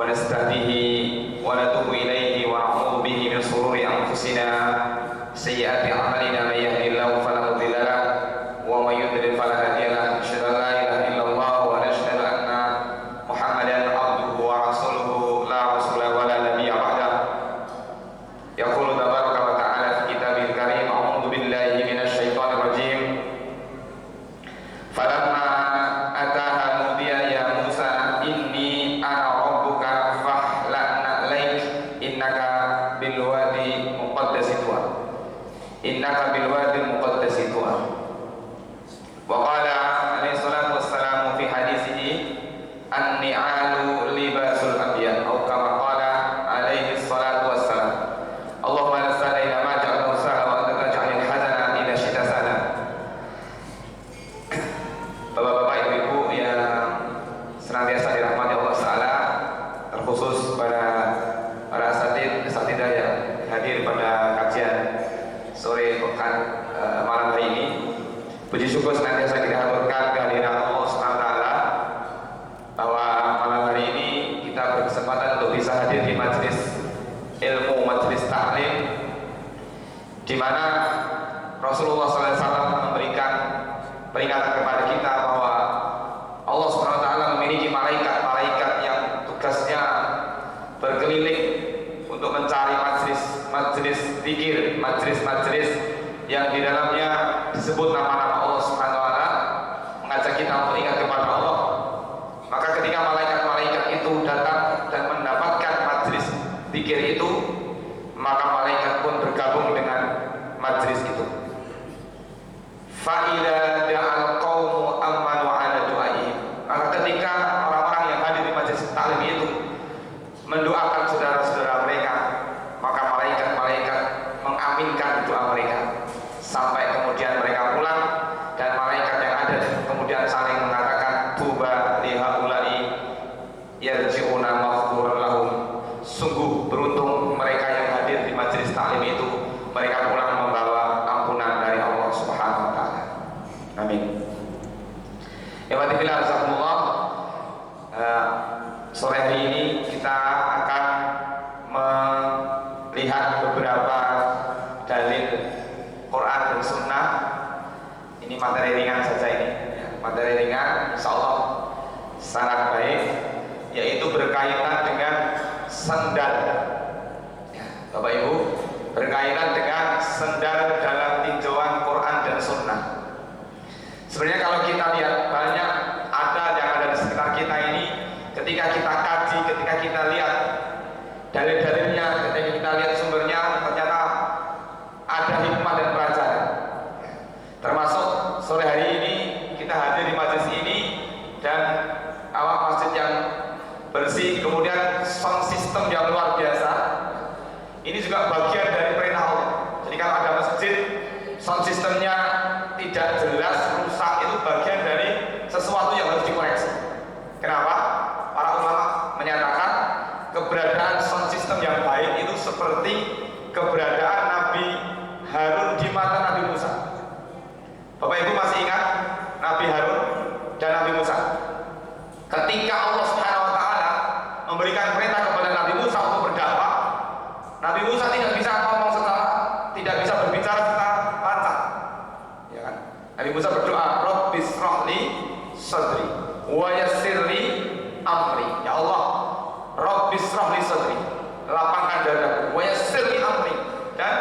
ونستهديه ونتوب إليه ونعوذ به من شرور أنفسنا سيئات أعمالنا من يهده الله فلا مضل له ومن يضلل فلا هادي له أشهد أن لا إله إلا الله ونشهد أن محمدا عبده ورسوله لا رسول ولا نبي بعده يقول تبارك وتعالى في كتابه الكريم أعوذ بالله من الشيطان الرجيم فلما أتاها نودي يا موسى إني أنا ربك فاخلع نعليك إنك بالوادي المقدس طوى إنك بالوادي المقدس طوى. وقال عليه الصلاة والسلام في حديثه النعال لباس الأنبياء أو كما قال عليه الصلاة والسلام اللهم لا سهل إلا ما جعلته سهلا وأنت تجعل الحزن إذا شئت سهلا. Bapak-bapak, ibu-ibu yang senantiasa dirahmati Allah Ta'ala, terkhusus para asatidzah yang hadir pada kajian sore pekan malam hari ini. Puji syukur senantiasa kita haturkan kehadiran Allah Subhanahu wa Ta'ala bahwa malam hari ini kita berkesempatan untuk bisa hadir di majelis ilmu, majelis taklim, di mana Rasulullah SAW memberikan peringatan kepada kita bahwa Allah Subhanahu wa Ta'ala memiliki malaikat-malaikat yang tugasnya berkeliling untuk mencari majelis zikir, majelis yang di dalamnya disebut nama-nama Allah Subhanahu wa Ta'ala, mengajak kita untuk ingat kepada Allah. Maka ketika malaikat-malaikat itu datang dan mendapatkan majelis zikir itu, maka malaikat pun bergabung dengan majelis itu. Fa'idha da'al qawmu ammanu ala du'aihim. Maka ketika orang-orang yang hadir di majelis taklim itu mendoakan saudara-saudara mereka, maka malaikat-malaikat mengaminkan doa mereka sampai kemudian mereka pulang, dan malaikat yang ada kemudian saling mengatakan tuba li haula'i yarji'una maghfuran lahum. Sungguh beruntung mereka yang hadir di majelis taklim itu, mereka pulang membawa ampunan dari Allah Subhanahu wa Ta'ala. Amin. Ya wadifillah azakumullah. Sore hari ini kita akan melihat beberapa dalil Quran dan Sunnah. Ini materi ringan saja ini, ya, materi ringan insya Allah sangat baik, yaitu berkaitan dengan sendal, ya, Bapak Ibu, berkaitan dengan sendal dalam tinjauan Quran dan Sunnah. Sebenarnya kalau kita lihat banyak yang ada di sekitar kita ini, ketika kita kaji, ketika kita lihat dalil-dalilnya, ketika kita lihat sumbernya, ternyata ada hikmah dan pelajaran. Termasuk sore hari ini kita hadir di majelis ini dan masjid yang bersih, kemudian sound system yang luar biasa. Ini juga bagian dari perintah Allah. Jadi kalau ada masjid sound systemnya tidak jelas, rusak, itu bagian dari sesuatu yang harus dikoreksi. Kenapa? Para ulama menyatakan keberadaan sound system yang baik itu seperti keberadaan Nabi Harun di mata Nabi Musa. Bapak Ibu masih ingat Nabi Harun dan Nabi Musa? Ketika Allah Subhanahu wa Ta'ala memberikan perintah kepada Nabi Musa untuk berdakwah, Nabi Musa tidak bisa ngomong tidak bisa berbicara secara lancar, ya kan? Nabi Musa berdoa, Rabbis shrahli sadri wa yassirli amri. Ya Allah, Rabbis shrahli sadri, lapangkan dadaku, wa yassirli amri, dan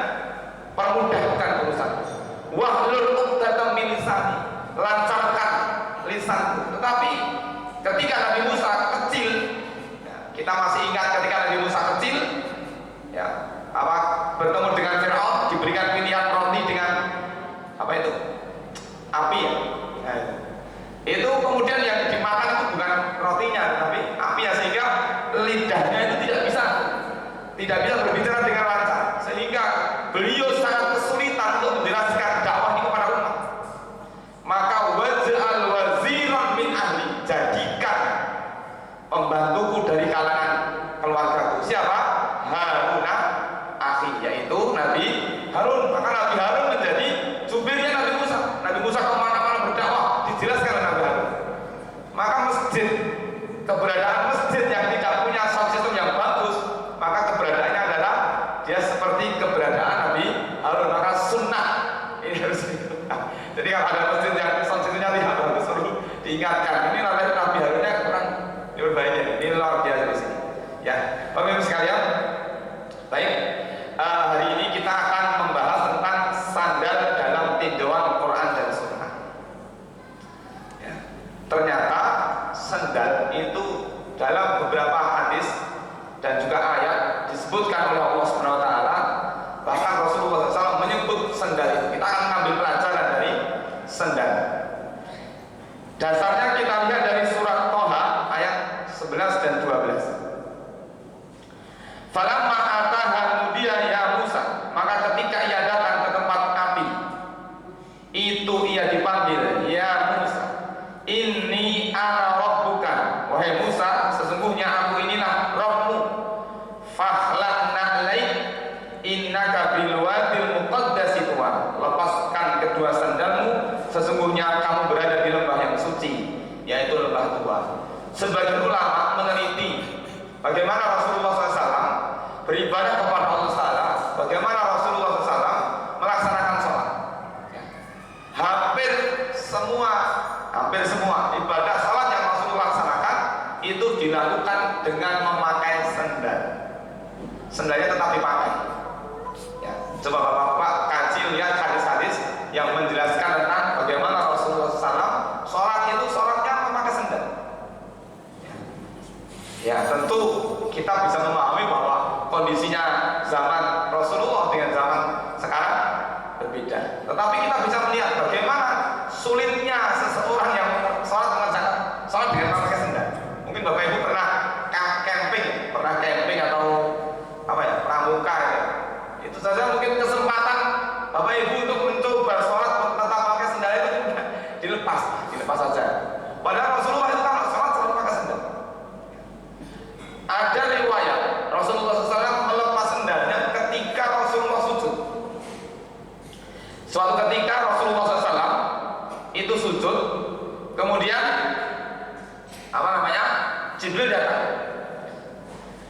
permudahkan urusan. Wahlul 'uqdatam min lisani, lancarkan lisanku. Tetapi ketika Nabi Musa kecil, ya, kita masih ingat ketika Nabi Musa kecil, ya, bertemu dengan Firaun, diberikan pilihan roti dengan api, ya. Nah, itu kemudian yang dimakan itu bukan rotinya tapi api, ya, sehingga lidahnya itu tidak luar biasa di sini. Ya, Bapak Ibu sekalian, baik. Hari ini kita akan membahas tentang sandal dalam tinjauan Quran dan Sunnah. Ya, ternyata sandal itu dalam beberapa hadis dan juga ayat disebutkan oleh Allah Subhanahu Wa Taala. Bahkan Rasulullah SAW menyebut sandal itu. Kita akan mengambil pelajaran dari sandal. Dasarnya kita lihat dari surat Toha ayat 11 dan 12. Falamma ataha nudiya ya Musa, maka ketika ia datang ke tempat api itu ia dipanggil, ya Musa, inni ana rabbuka, wahai Musa, sesungguhnya aku inilah Rabbmu, fakhlan na'laik innaka bil wadil muqaddasi tuwa, lepaskan kedua sandalmu, sesungguhnya kamu berada di lembah yang suci, yaitu lembah Tuwa. Sebagian ulama meneliti bagaimana Rasulullah SAW beribadah kepada Allah Taala, bagaimana Rasulullah SAW melaksanakan sholat. Hampir semua ibadah sholat yang Rasulullah laksanakan itu dilakukan dengan memakai sandal. Sandalnya tetap dipakai. Ya, coba bapak-bapak kaji lihat hadis-hadis yang menjelaskan tentang bagaimana Rasulullah SAW sholat itu sholatnya memakai sandal. Ya, tentu kita bisa memahami bahwa kondisinya zaman Rasulullah dengan zaman sekarang berbeda. Tetapi kita bisa melihat bagaimana sulitnya seseorang yang sholat mengerjakan sholat dengan memakai sandal. Mungkin Bapak Ibu pernah camping atau apa ya, pramuka ya. Itu saja mungkin kesempatan Bapak Ibu untuk mencoba sholat tetap pakai sandal itu dilepas saja. Padahal Rasulullah itu kalau sholat selalu pakai sandal. Ada riwayat Rasulullah SAW melepas sandalnya ketika Rasulullah sujud. Suatu ketika Rasulullah SAW itu sujud, kemudian Jibril datang.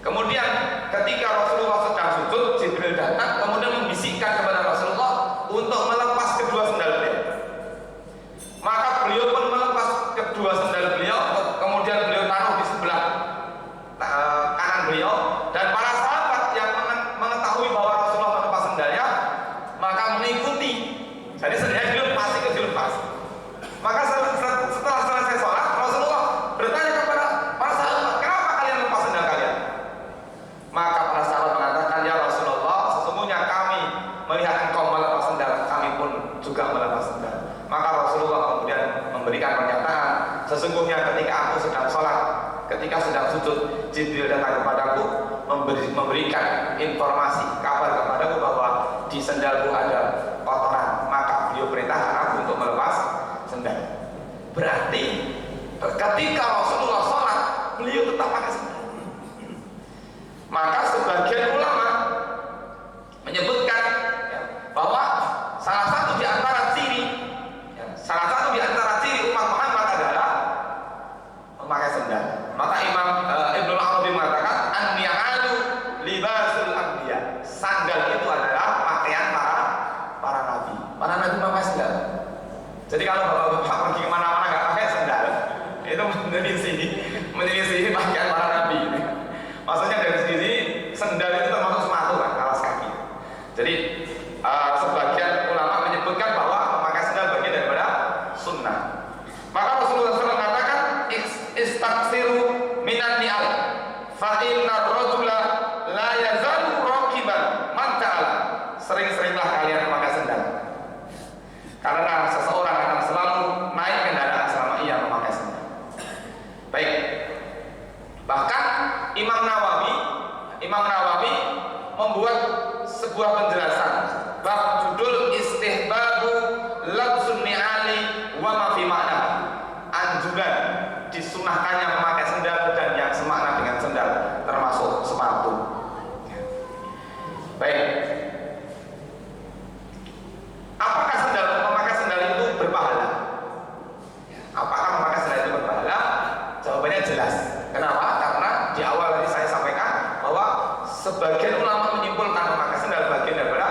Kemudian ketika Rasulullah sedang sujud, Jibril datang kemudian membisikkan kepada Rasulullah untuk melepas kedua sandal beliau. Maka beliau pun melepas kedua sandal beliau, kemudian beliau taruh di sebelah kanan beliau, dan para sahabat yang mengetahui bahwa Rasulullah melepas sandalnya maka mengikuti. Jadi sandalnya dilepas. Maka setelah selesai sholat, Rasulullah bertanya kepada para sahabat, kenapa kalian melepas sandal kalian? Maka para sahabat mengatakan, ya Rasulullah, sesungguhnya kami melihat engkau melepas sandal, kami pun juga melepas sandal. Maka Rasulullah kemudian memberikan pernyataan, sesungguhnya ketika aku sedang sholat, ketika sedang sujud, Jibril datang kepadaku memberikan informasi, kabar kepadaku bahwa di sandalku ada kotoran. Maka beliau perintahkan aku untuk melepas sandal. Berarti ketika Rasulullah sholat, beliau tetap pakai sandal. Maka sebagian ulama menyebutkan bahwa salah satu di antara ciri umat Muhammad adalah memakai sandal. Maka Imam Ibnu Arabi mengatakan, an-ni'alu libasul anbiya. Sandal itu adalah pakaian para nabi. Para nabi memakai sandal. Jadi kalau bapak pergi kemana-mana nggak pakai sandal, itu menyelisih pakaian para nabi. Maksudnya dari sini sandal itu termasuk sepatu kan, alas kaki. Jadi sebagian ulama menyebutkan bahwa memakai sandal bagian daripada sunnah. Maka Rasulullah SAW mengatakan, istaghfiru minan ni'al fa inna ar-rajula la yazalu raqiban man ta'ala. Sering-seringlah kalian memakai sandal, karena seseorang akan selalu naik kendaraan selama ia memakai sandal. Baik. Bahkan Imam Nawawi membuat sebuah penjelasan bab judul istihbabu labsun ni'ali wa ma fi ma'na. Anjuran disunahkannya memakai sandal dan yang semakna dengan sandal termasuk sepatu. Baik. Apakah memakai sandal itu berpahala? Apakah memakai sandal itu berpahala? Jawabannya jelas. Kenapa? Karena di awal tadi saya sampaikan bahwa sebagian ulama menyimpulkan memakai sandal bagian daripada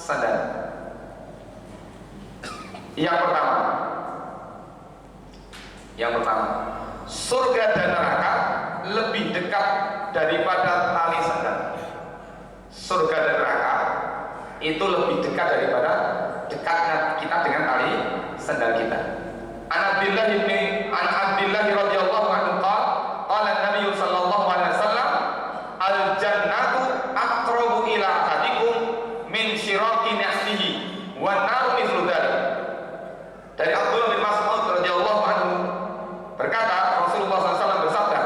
sandal. Yang pertama, surga dan neraka lebih dekat daripada tali sandal. Surga dan neraka itu lebih dekat daripada dekatnya kita dengan tali sandal kita. An Abdillah radhiyallahu anhu qala Nabi sallallahu alaihi wasallam al jannatu aqrabu ila ahadikum min syiraqi na'lihi wan nar mithlu dzalik. Dari Abdullah bin Mas'ud radhiyallahu anhu berkata, Rasulullah SAW bersabda,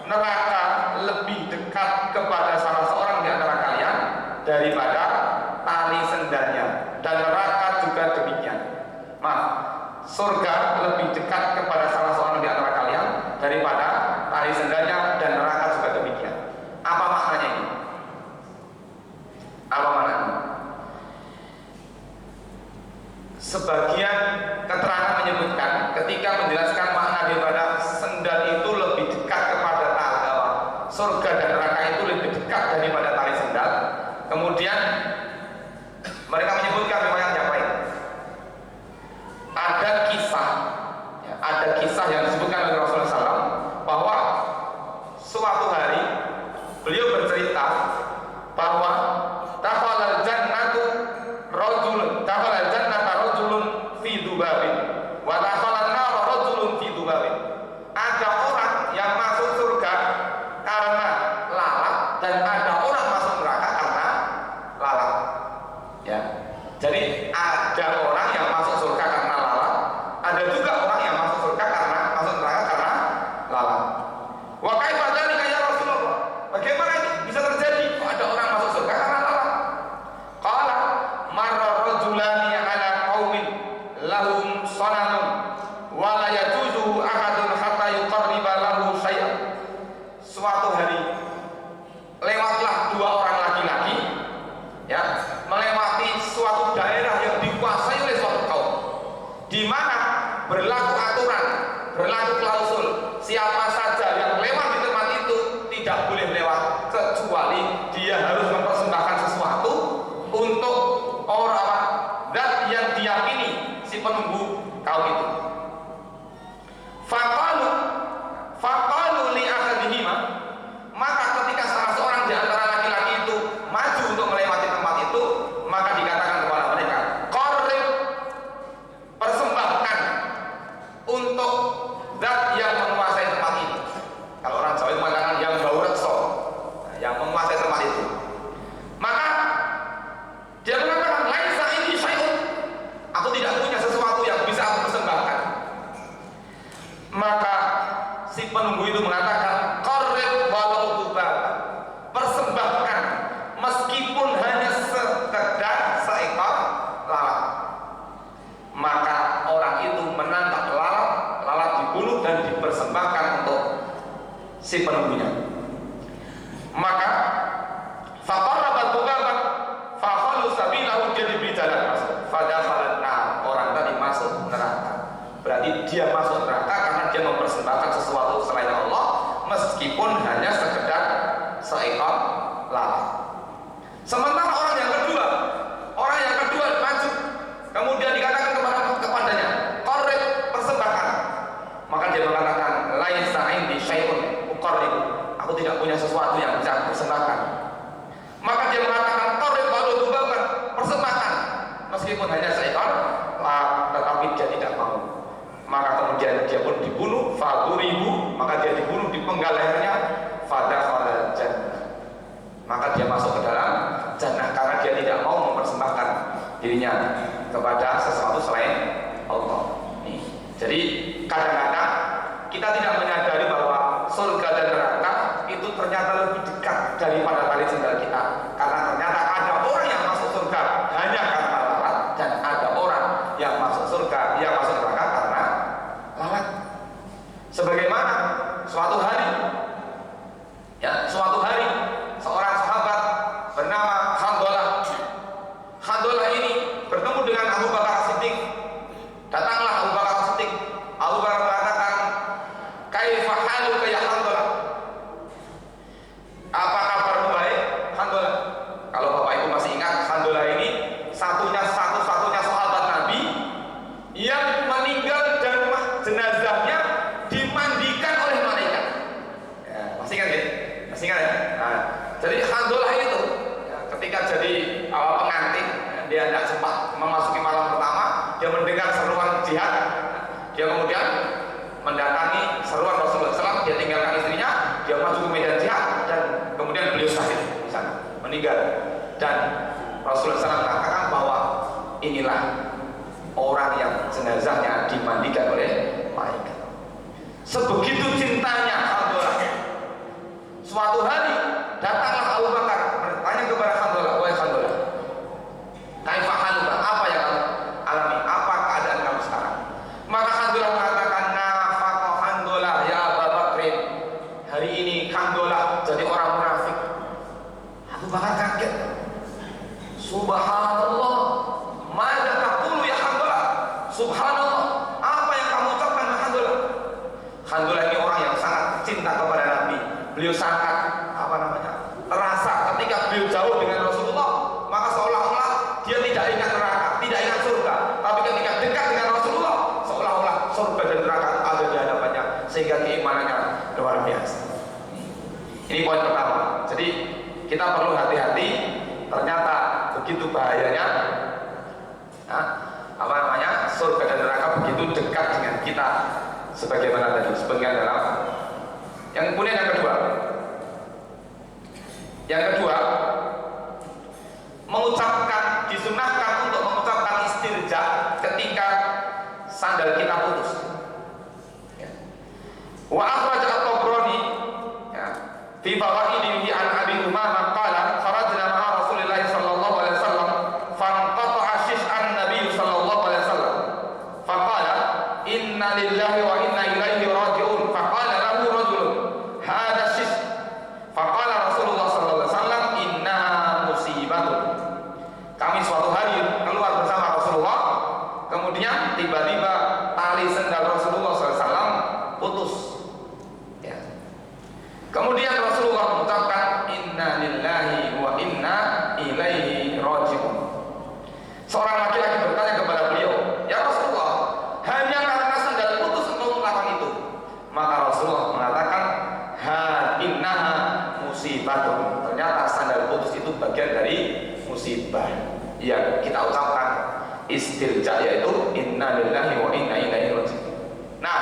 neraka lebih dekat kepada salah seorang di antara kalian daripada tali sendalnya, dan neraka juga demikian. Surga lebih dekat kepada salah seorang di antara kalian daripada tali sendalnya, dan neraka juga demikian. Apa maknanya ini? Apa maknanya? Sebagian keterangan menyebutkan ketika menjelaskan makna daripada sendal itu lebih dekat kepada tali, surga dan neraka itu lebih dekat daripada tali sendal. Kemudian mereka menyebutkan riwayat yang baik. Ada kisah yang disebutkan oleh Rasulullah SAW bahwa suatu hari beliau bercerita bahwa dakhalal jannata rajulun fi dubabin wa dakhalan nar rajulun fi dubabin. Ada orang yang masuk surga karena lalat, dan ada orang masuk neraka karena lalat. Ya. Jadi ada orang yang masuk surga karena lalat, ada juga orang yang masuk surga karena masuk neraka karena lalat. Wa kaifa dzalika ya Rasulullah? Bagaimana ini bisa terjadi? Kok ada orang masuk surga karena lalat? Qala marra rajulani ala qaumin lahum sananun wa la yajuzu ahadun hatta yuqarriba lahu syai'an. Suatu hari lewatlah dua orang laki-laki, ya, melewati suatu daerah yang dikuasai oleh suatu kaum, di mana berlaku aturan, berlaku klausul, siapa saja yang lewat di tempat itu tidak boleh lewat kecuali dia harus mempersembahkan sesuatu untuk orang dan yang diyakini si penunggu kaum itu. Faqalu li ahadihima, maka ketika salah seorang di antara laki-laki itu maju untuk melewati tempat itu, maka dikatakan kepada mereka, qarrib, persembahkan untuk zat yang menguasai tempat ini. Kalau orang Jawa itu mengatakan yang bau rekso, yang menguasai tempat itu. Maka dia mengatakan, laisa ini syai'un, aku tidak punya sesuatu yang bisa aku persembahkan. Maka si penunggu itu mengatakan, qarrib walau dubab, persembahkan meskipun hanya sekedar seekor lalat. Maka orang itu menangkap lalat dibunuh dan dipersembahkan untuk si penunggunya. Maka faqarraba dubaban fakhalu sabilahu, jadi beri jalan masuk. Fadakhalan nar, orang tadi masuk neraka. Berarti dia masuk neraka karena dia mempersembahkan sesuatu selain Allah meskipun hanya sekedar seekor lalat. Sementara orang yang kedua maju, kemudian dikatakan kepadanya, qarrib, persembahkan. Maka dia mengatakan, laisa indi syai'un uqarrib, aku tidak punya sesuatu yang bisa aku persembahkan. Maka dia mengatakan, qarrib walau dubaban, persembahkan meskipun hanya seekor lalat, tetapi dia tidak mau. Maka kemudian dia pun dibunuh, faduribu, maka dia dibunuh, dipenggal lehernya, fadakhala jannah, maka dia masuk ke dalam jannah karena dia tidak mau mempersembahkan dirinya kepada sesuatu selain Allah. Nih. Jadi kadang-kadang kita tidak menyadari bahwa surga dan neraka itu ternyata lebih dekat daripada tali sendal kita, karena ternyata ada orang yang masuk surga hanya karena lalat, dan ada orang yang masuk surga, yang masuk neraka karena lalat. Sebagaimana suatu hari seorang sahabat bernama Handolah ini bertemu dengan Abu Bakar Siddiq. Datanglah Abu Bakar Siddiq. Abu Bakar mengatakan, kaifa haluka ya Handolah, apa kabarmu satu-satunya sahabat Nabi yang meninggal dan jenazahnya dimandikan oleh malaikat. Ya, masih ingat ya? Masih ingat ya? Nah, jadi Handolah itu ya, ketika jadi awal pengantin, ya, dia tidak sempat memasuki malam pertama, dia mendengar seruan jihad, dia kemudian mendatangi seruan Rasulullah SAW, dia tinggalkan istrinya, dia masuk ke medan jihad dan kemudian beliau syahid di sana, meninggal. Dan Rasulullah SAW mengatakan bahwa inilah orang yang jenazahnya dimandikan oleh malaikat. Sebegitu cintanya Handolah. Suatu hari datanglah Abu Bakar bertanya kepada Handolah, wahai Handolah, kaifa haluka, apa yang kamu alami, apa keadaan kamu sekarang? Maka Handolah mengatakan, nafaqo Handolah ya Abu Bakrin, hari ini Handolah jadi orang munafik. Abu Bakar kaget. Subhanallah, mada taqulu ya Handolah. Subhanallah, apa yang kamu ucapkan Handolah? Handolah ini orang yang sangat cinta kepada Nabi. Beliau sangat terasa ketika beliau jauh dengan Rasulullah, maka seolah-olah dia tidak ingat neraka, tidak ingat surga. Tapi ketika dekat dengan Rasulullah, seolah-olah surga dan neraka ada di hadapannya, sehingga keimanannya luar biasa. Ini poin pertama. Jadi kita perlu hati-hati. Ternyata begitu bahayanya surga dan neraka begitu dekat dengan kita, sebagaimana tadi sebagian dalam. Yang kemudian yang kedua mengucapkan, disunahkan untuk mengucapkan istirja ketika sandal kita putus. Wa akhraj at-Tabrani fi fawaidihi an Abi Umamah qala kharajna ma'a Rasulillah sallallahu alaihi wasallam fanqata'a shish'an Nabi sallallahu alaihi wasallam faqala inna lillahi wa inna ilaihi raji'un faqala lahu rajulun hadha shish faqala Rasulullah sallallahu alaihi wasallam inna musibatun. Kami suatu hari keluar bersama Rasulullah, kemudian tiba-tiba tali sendal Rasulullah SAW putus. Ya. Kemudian Rasulullah mengucapkan inna lillahi wa inna ilaihi raji'un. Seorang laki-laki bertanya kepada beliau, ya Rasulullah, hanya karena sendal putus untuk melakukan itu? Maka Rasulullah mengatakan, innaha musibatun. Ternyata sandal putus itu bagian dari musibah yang kita ucapkan istirja, yaitu inna lillahi wa inna ilaihi raji'un. Nah,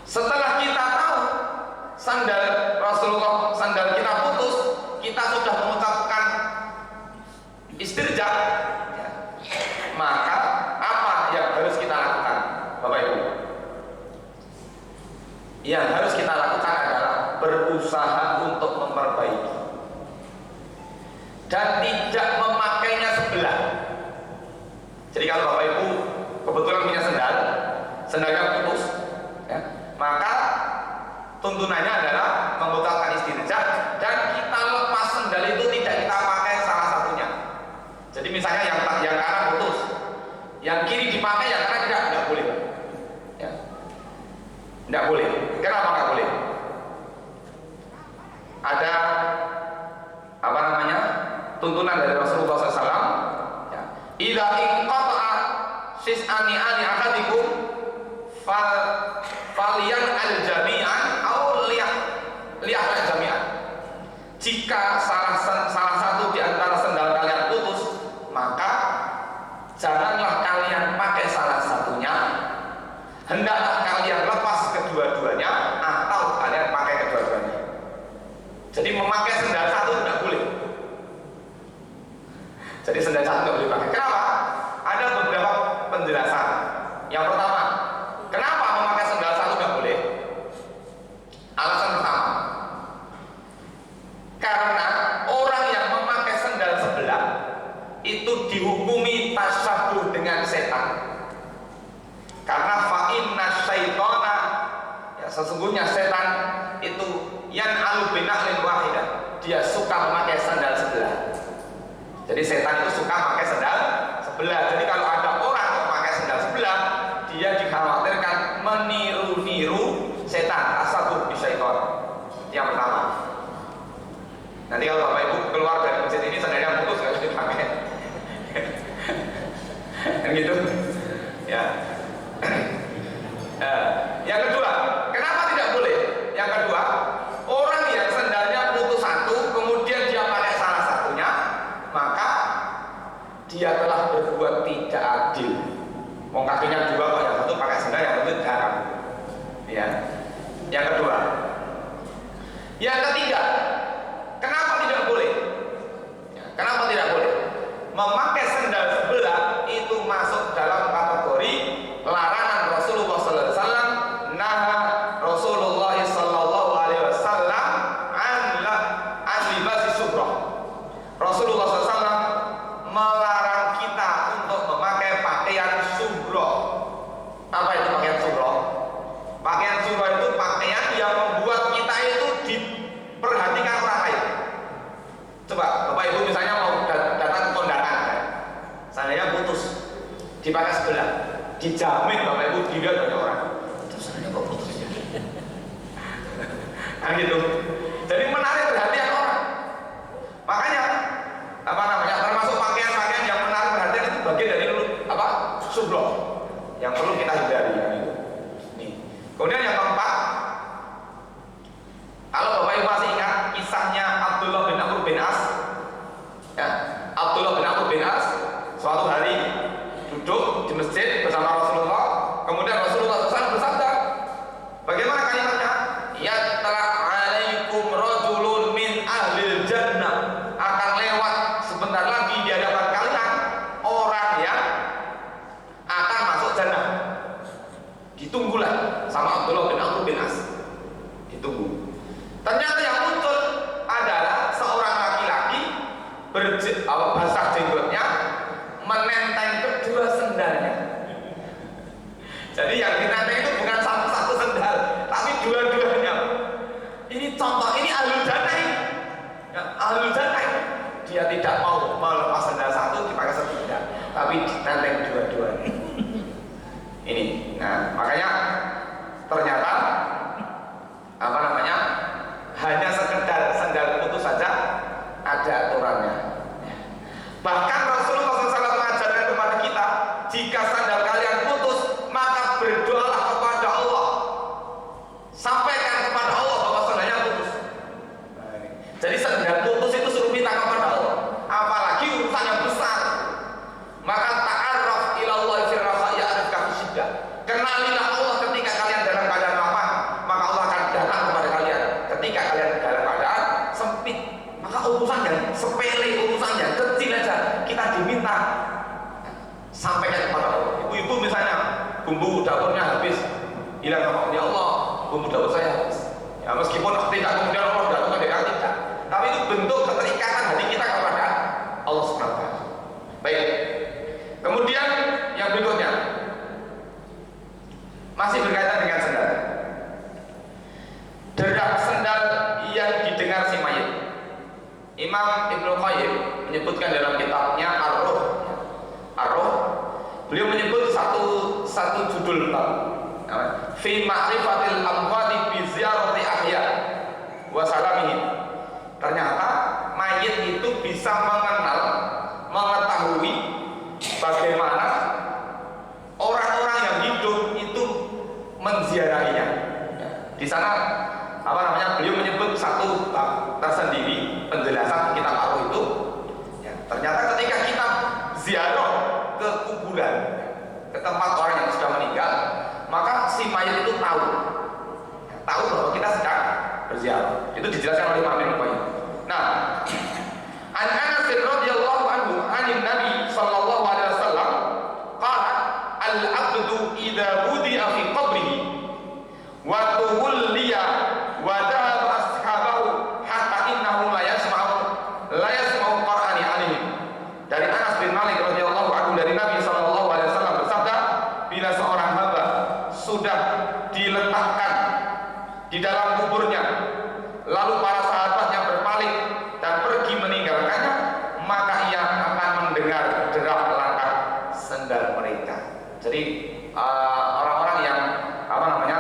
setelah kita tahu sandal Rasulullah, sandal kita putus, kita sudah mengucapkan istirja, ya, maka apa yang harus kita lakukan, Bapak Ibu? Yang harus kita lakukan adalah berusaha untuk memperbaiki dan tidak memakainya sebelah. Jadi kalau Bapak Ibu kebetulan punya sendalnya putus, ya, maka tuntunannya adalah mengucapkan istirja dan kita lepas sendal itu tidak kita pakai salah satunya. Jadi misalnya yang kanan putus, yang kiri dipakai, yang kanan tidak boleh. Ya. Tidak boleh. Kenapa nggak boleh? Ada tuntunan dari Rasulullah SAW. Ya. Idza inqata'a sis'ani ali ahadikum faliyan al-jami'an aw liyah al-jami'an. Jika salah satu di antara sendal kalian putus, maka janganlah kalian pakai salah satunya, hendaklah kalian lepas kedua-duanya atau kalian pakai kedua-duanya. Jadi memakai sendal satu tidak boleh. Jadi sendal satu tidak boleh pakai. Kenapa? Ada beberapa penjelasan. Yang pertama, kenapa memakai sendal satu tidak boleh? Alasan pertama, karena orang yang memakai sendal sebelah itu dihukumi tasyabuh dengan setan. Karena fa'inna syaitana, ya, sesungguhnya setan itu yan'alu bina'lin wahidah, dia suka memakai sandal sebelah. Jadi setan itu suka memakai sandal sebelah. Jadi kalau ada orang memakai sandal sebelah, dia dikhawatirkan meniru-niru setan, tasyabuh bisyaiton. Yang pertama. Nanti kalau Bapak Ibu keluar dari masjid ini sandalnya putus, nggak bisa dipakai. kan gitu. Ya. Yang kedua, kenapa tidak boleh? Yang kedua, orang yang sendalnya putus satu, kemudian dia pakai salah satunya, maka dia telah berbuat tidak adil. Mau kakinya dua kok yang satu pakai sendal, yang satu jarang. Ya. Yang kedua. Yang ketiga, kenapa tidak boleh? Ya, kenapa tidak boleh? Memakai sendal sebelah itu masuk dalam kategori larangan Rasulullah sallallahu alaihi wasallam. Naha Rasulullah sallallahu alaihi wasallam an libasi subrah. Rasulullah sallallahu alaihi wasallam melarang kita untuk memakai pakaian subrah. Apa itu pakaian subrah? Pakaian subrah itu pakaian yang membuat kita itu diperhatikan orang lain. Coba Bapak Ibu misalnya mau datang ke kondangan, seandainya putus, dipakai sebelah, dijamin Bapak Ibu dilihat banyak orang. Terus seandainya kok putus ya? Kan gitu. Jadi menarik perhatian orang. Makanya apa namanya, termasuk pakaian-pakaian yang menarik perhatian itu bagian dari apa? Subrah yang perlu kita hindari. Gitu. Nih. Kemudian yang keempat, kalau Bapak Ibu masih ingat kisahnya Abdullah bin Amr bin As, ya, Abdullah bin Amr bin As suatu hari duduk di masjid bersama Rasulullah, kemudian Rasulullah SAW bersabda, bagaimana kalimatnya? Ya telah alaikum rajulun min ahlil jannah, akan lewat sebentar lagi di hadapan kalian orang yang akan masuk jannah. Ditunggulah sama Abdullah bin Amr bin As, ditunggu. Ternyata yang muncul adalah seorang laki-laki basah jenggotnya, menenteng kedua sendalnya. Jadi yang ditenteng itu bukan satu-satu sendal, tapi dua-duanya. Ini contoh, ini ahlul jannah ini. Ya, ahlul jannah. Dia tidak mau melepas sendal satu dipakai sendal, tapi ditenteng dua-duanya. Ini. Nah, makanya ternyata apa namanya? Hanya sekedar sendal putus saja ada aturannya. Bahkan Rasulullah SAW mengajarkan kepada kita, jika sandal kalian putus, maka berdoalah kepada Allah, sampaikan kepada Allah bahwa sandalnya putus. Jadi sandal putus itu suruh minta kepada Allah, apalagi urusan yang besar. Maka ta'arraf ilallah fi raha ya'rifka fi syiddah. Kenalilah Allah ketika kalian dalam keadaan lapang, maka Allah akan datang kepada kalian ketika kalian dalam keadaan sempit. Maka urusan yang sepele, urusan yang kecil aja kita diminta sampaikan kepada Allah. Ibu-ibu misalnya bumbu dapurnya habis, bilang sama ya Allah, bumbu dapur saya habis. Ya meskipun tidak kemudian Allah datang ke dekat tidak, tapi itu bentuk keterikatan hati kita kepada Allah Subhanahu wa taala. Baik. Kemudian yang berikutnya masih berkaitan dengan sendal. Derak sendal yang didengar si mayit. Imam Ibnu Qayyim menyebutkan dalam kitabnya Ar-Ruh. Ar-Ruh, beliau menyebut satu judul bab, fi ma'rifatil amwati bi ziyarati ahya wa salamihim. Ternyata mayit itu bisa mengetahui bagaimana orang-orang yang hidup itu menziarahinya. Di sana apa namanya, beliau menyebut satu bab tersendiri penjelasan kitab Ar-Ruh itu. Ya, ternyata ketika kita ziarah ke kuburan, ke tempat orang yang sudah meninggal, maka si mayit itu tahu bahwa kita sedang berziarah. Itu dijelaskan oleh Imam Ibnu Qayyim. Nah, an Anas radhiyallahu anhu anin Nabi sallallahu alaihi wasallam qala al-'abdu idza wudi'a fi qabrihi wa tuwliya wa dhahaba ashabahu hatta innahu la yasma'u qur'ani alaihim. Dari Anas bin Malik radhiyallahu anhu dari Nabi sallallahu alaihi wasallam bersabda, bila seorang hamba sudah diletakkan di dalam kuburnya, lalu para sahabatnya berpaling dan pergi meninggalkannya, maka ia akan mendengar derak langkah sendal mereka. Jadi orang-orang yang apa namanya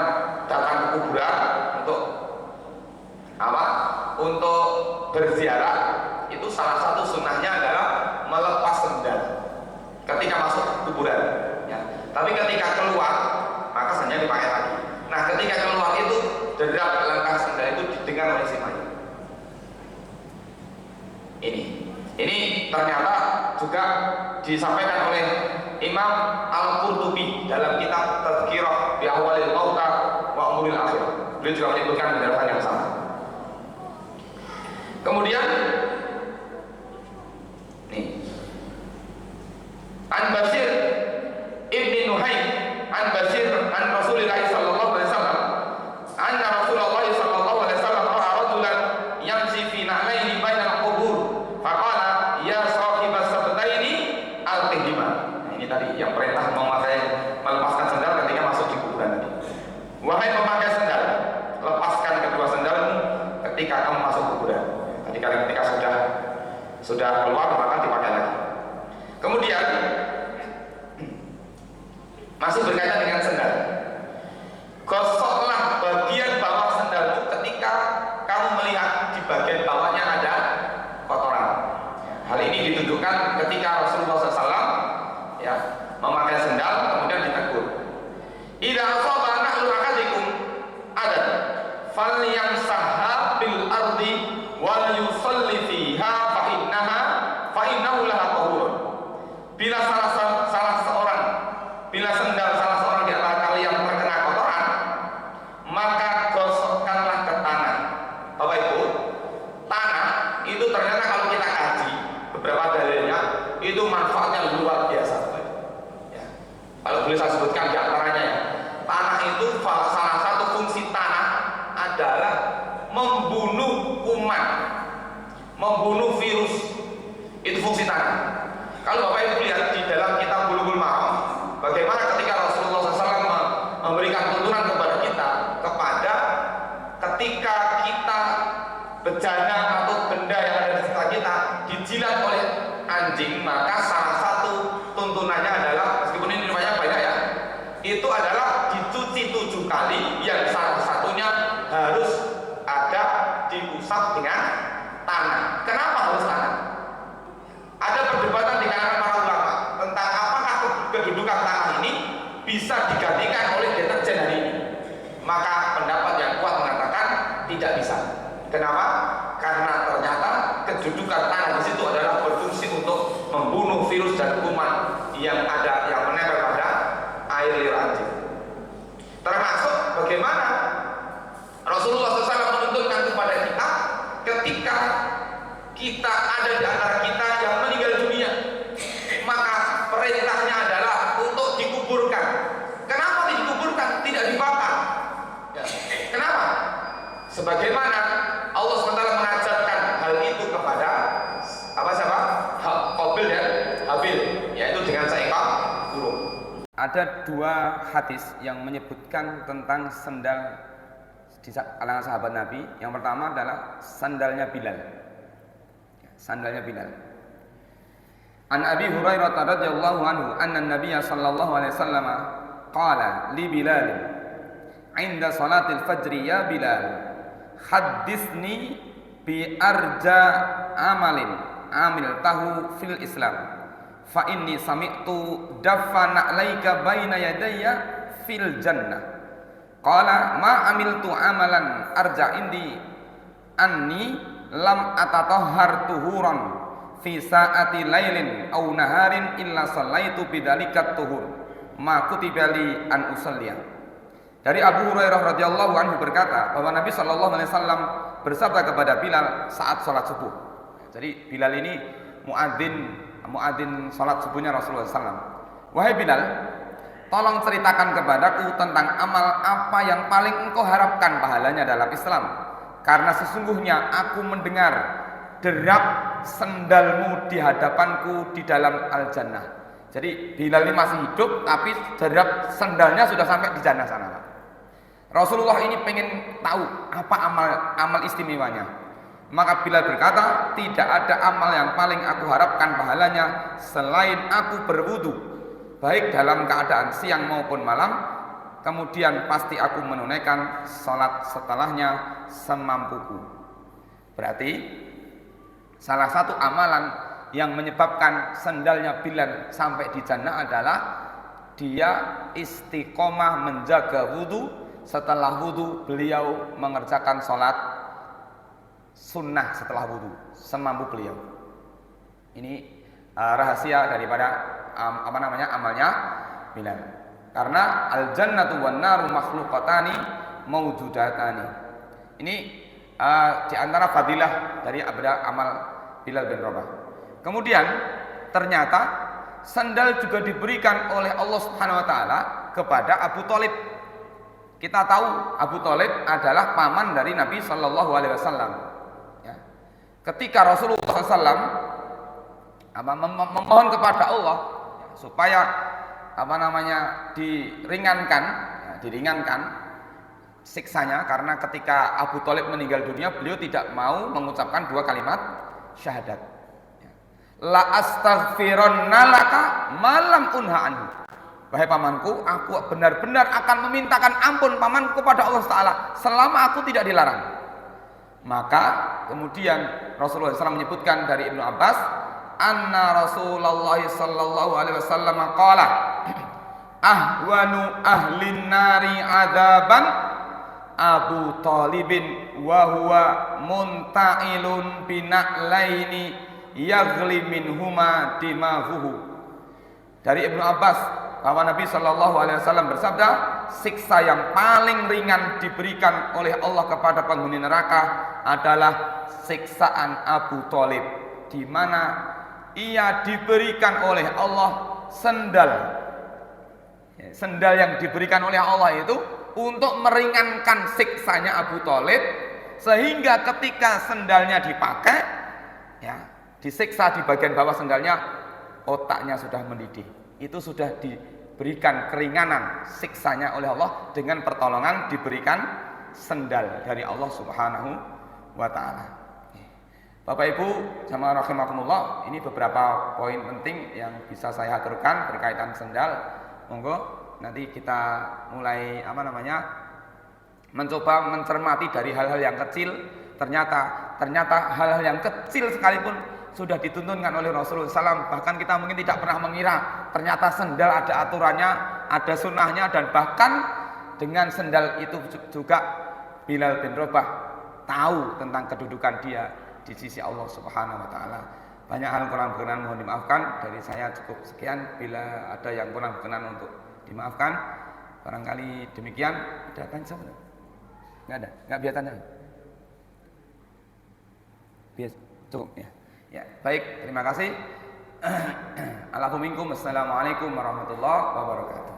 datang ke kuburan untuk berziarah, itu salah satu sunnahnya adalah melepas sendal ketika masuk kuburan. disampaikan oleh Imam Al-Qurtubi dalam kitab Tadhkirah bi Ahwalil Mauta wa Umuril Akhirah. Beliau juga menyebutkan penjelasan yang sama. Kemudian nih, An Bashir Ibni Nuhaim An Bashir An Rasulillah sallallahu alaihi wasallam anna Rasulullah sallallahu alaihi wasallam ra'a rajulan yamshi fi na'laini bainal qubur faqala ya shahibas sabtaini al-qihima. Ini tadi yang perintah melepaskan sandal ketika masuk di kuburan tadi. Wahai pemakai sandal, lepaskan kedua sandalmu ketika kamu masuk kuburan. Ketika sudah keluar maka dipakai lagi. Kemudian masih berkaitan dengan sandal. Gosoklah bagian bawah sandalmu ketika kamu melihat di bagian bawahnya ada kotoran. Hal ini ditunjukkan ketika Rasulullah SAW ya, memakai sandal kemudian ditegur. Idza asaba nahlu ahadikum ada falyamsahha bil ardi wal yusalli fiha fa innahu laha tahurun. Bila sandal salah seorang di antara kalian terkena kotoran, maka gosokkanlah ke tanah. Bapak Ibu, tanah itu ternyata kalau kita kaji beberapa dalilnya itu manfaatnya luar biasa. Ya. Kalau boleh saya sebutkan di antaranya ya, tanah itu salah satu fungsi tanah adalah membunuh kuman, membunuh virus. Itu fungsi tanah. Kalau Bapak Ibu lihat di dalam kitab Bulughul Maram, bagaimana ketika Rasulullah SAW memberikan tuntunan kepada kita ketika kita bejana atau benda yang ada di sekitar kita dijilat oleh anjing, maka salah satu tuntunannya adalah, meskipun ini namanya banyak ya, itu adalah dicuci 7 kali, yang salah satunya harus ada diusap dengan tanah. Kenapa harus tanah? Ada perdebatan di kalangan para ulama tentang apakah kedudukan tanah ini bisa digantikan oleh deterjen hari ini. Maka pendapat yang kuat mengatakan tidak bisa. Kenapa? Karena ternyata kedudukan tanah di situ adalah berfungsi untuk membunuh virus dan kuman yang menempel pada air liur anjing. Termasuk bagaimana Rasulullah SAW menuntutkan kepada kita ketika kita ada di antara kita yang meninggal dunia, maka perintahnya adalah untuk dikuburkan. Kenapa dikuburkan? Tidak dibakar. Ya. Kenapa? Sebagaimana Allah SWT mengajarkan hal itu kepada siapa? Qabil dan Habil, yaitu dengan seekor burung. Ada 2 hadis yang menyebutkan tentang sandal di kalangan sahabat Nabi. Yang pertama adalah sandalnya Bilal. Sandalnya Bilal. An Abi Hurairah radhiyallahu anhu anna Nabiyya sallallahu alaihi wasallam qala li Bilal inda salatil fajr ya Bilal hadditsni bi arja amalin amiltahu fil Islam fa inni sami'tu dafana alaika baina yadayya fil jannah qala ma amiltu amalan arja indi anni lam atatahhar tuhuran fi sa'ati lailin aw naharin illa sallaitu bidzalika tuhur ma kutiba li an usalliya. Dari Abu Hurairah radhiyallahu anhu berkata bahwa Nabi sallallahu alaihi wasallam bersabda kepada Bilal saat salat subuh. Jadi Bilal ini muadzin salat subuhnya Rasulullah SAW. Wahai Bilal, tolong ceritakan kepadaku tentang amal apa yang paling engkau harapkan pahalanya dalam Islam. Karena sesungguhnya aku mendengar derap sendalmu di hadapanku di dalam al-jannah. Jadi Bilal ini masih hidup, tapi derap sendalnya sudah sampai di jannah sana. Rasulullah ini pengen tahu apa amal istimewanya. Maka Bilal berkata, tidak ada amal yang paling aku harapkan pahalanya selain aku berwudu, baik dalam keadaan siang maupun malam. Kemudian pasti aku menunaikan salat setelahnya semampuku. Berarti salah satu amalan yang menyebabkan sandalnya Bilal sampai di jannah adalah dia istiqomah menjaga wudu. Setelah wudu beliau mengerjakan salat sunnah setelah wudu semampu beliau. Ini rahasia daripada amalnya Bilal. Karena al jannatu wan naru makhluqatani mawjudatani. Ini di antara fadilah dari amal Bilal bin Rabah. Kemudian ternyata sandal juga diberikan oleh Allah Subhanahu wa taala kepada Abu Thalib. Kita tahu Abu Thalib adalah paman dari Nabi sallallahu alaihi wasallam. Ya. Ketika Rasulullah SAW memohon kepada Allah supaya diringankan siksanya, karena ketika Abu Thalib meninggal dunia beliau tidak mau mengucapkan 2 kalimat syahadat. La astaghfironna laka malam unha anhu. Wahai pamanku, aku benar-benar akan memintakan ampun pamanku kepada Allah Taala selama aku tidak dilarang. Maka kemudian Rasulullah SAW menyebutkan dari Ibnu Abbas, anna Rasulullah sallallahu alaihi wasallam qala ahwanu ahlin nari adaban Abu Thalibin wa huwa munta'ilun bina'laini yaghli minhuma dimahuhu. Dari Ibnu Abbas bahwa Nabi sallallahu alaihi wasallam bersabda, siksa yang paling ringan diberikan oleh Allah kepada penghuni neraka adalah siksaan Abu Thalib, di mana ia diberikan oleh Allah sendal. Sendal yang diberikan oleh Allah itu untuk meringankan siksanya Abu Thalib, sehingga ketika sendalnya dipakai, ya, disiksa di bagian bawah sendalnya, otaknya sudah mendidih. Itu sudah diberikan keringanan siksanya oleh Allah dengan pertolongan diberikan sendal dari Allah Subhanahu wa taala. Bapak Ibu jamaah rahimakumullah, ini beberapa poin penting yang bisa saya aturkan berkaitan sendal. Monggo nanti kita mulai mencoba mencermati dari hal-hal yang kecil. Ternyata hal-hal yang kecil sekalipun sudah dituntunkan oleh Rasulullah SAW. Bahkan kita mungkin tidak pernah mengira ternyata sendal ada aturannya, ada sunnahnya, dan bahkan dengan sendal itu juga Bilal bin Rabah tahu tentang kedudukan dia di sisi Allah Subhanahu wa taala. Banyak hal kurang berkenan mohon dimaafkan. Dari saya cukup sekian. Bila ada yang kurang berkenan untuk dimaafkan, barangkali demikian. Ada tanya siapa? Enggak ada. Enggak biar tanya. Biar cukup ya. Ya, baik, terima kasih. Assalamualaikum warahmatullahi wabarakatuh.